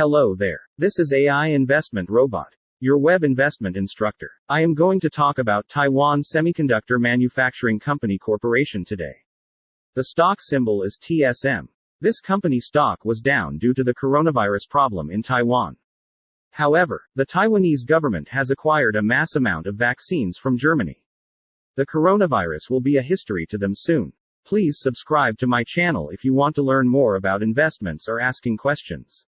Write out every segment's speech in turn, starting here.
Hello there. This is AI Investment Robot, your web investment instructor. I am going to talk about Taiwan Semiconductor Manufacturing Company Corporation today. The stock symbol is TSM. This company stock was down due to the coronavirus problem in Taiwan. However, the Taiwanese government has acquired a mass amount of vaccines from Germany. The coronavirus will be a history to them soon. Please subscribe to my channel if you want to learn more about investments or asking questions.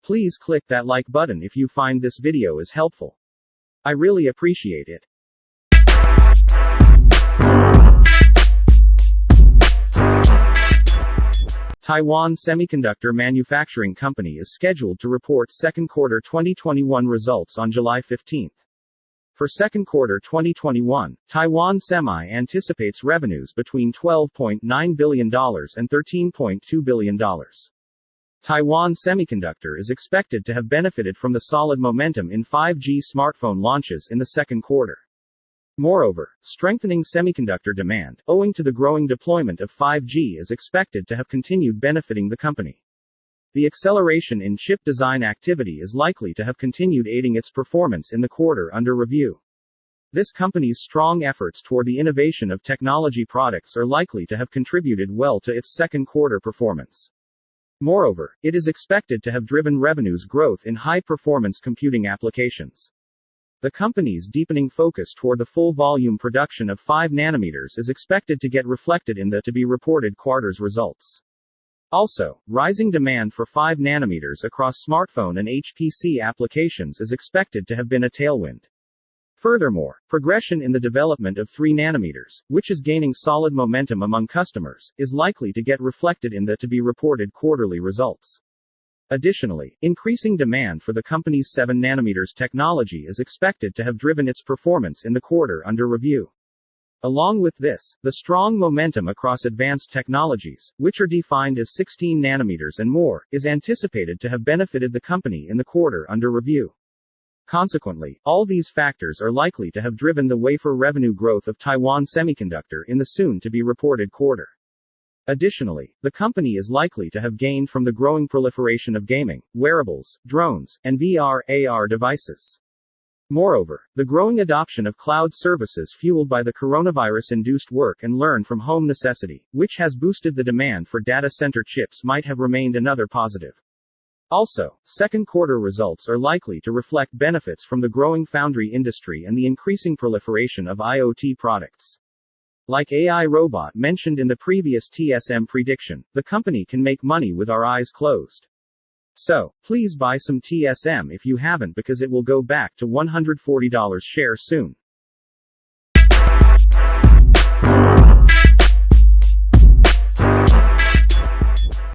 Please click that like button if you find this video is helpful. I really appreciate it. Taiwan Semiconductor Manufacturing Company is scheduled to report second quarter 2021 results on July 15. For second quarter 2021, Taiwan Semi anticipates revenues between $12.9 billion and $13.2 billion. Taiwan Semiconductor is expected to have benefited from the solid momentum in 5G smartphone launches in the second quarter. Moreover, strengthening semiconductor demand, owing to the growing deployment of 5G, is expected to have continued benefiting the company. The acceleration in chip design activity is likely to have continued aiding its performance in the quarter under review. This company's strong efforts toward the innovation of technology products are likely to have contributed well to its second quarter performance. Moreover, it is expected to have driven revenues growth in high-performance computing applications. The company's deepening focus toward the full volume production of 5 nanometers is expected to get reflected in the to-be-reported quarter's results. Also, rising demand for 5 nanometers across smartphone and HPC applications is expected to have been a tailwind. Furthermore, progression in the development of 3 nanometers, which is gaining solid momentum among customers, is likely to get reflected in the to-be-reported quarterly results. Additionally, increasing demand for the company's 7 nanometers technology is expected to have driven its performance in the quarter under review. Along with this, the strong momentum across advanced technologies, which are defined as 16 nanometers and more, is anticipated to have benefited the company in the quarter under review. Consequently, all these factors are likely to have driven the wafer revenue growth of Taiwan Semiconductor in the soon-to-be-reported quarter. Additionally, the company is likely to have gained from the growing proliferation of gaming, wearables, drones, and VR/AR devices. Moreover, the growing adoption of cloud services fueled by the coronavirus-induced work and learn from home necessity, which has boosted the demand for data center chips, might have remained another positive. Also, second quarter results are likely to reflect benefits from the growing foundry industry and the increasing proliferation of IoT products. Like AI robot mentioned in the previous TSM prediction, the company can make money with our eyes closed. So, please buy some TSM if you haven't, because it will go back to $140 share soon.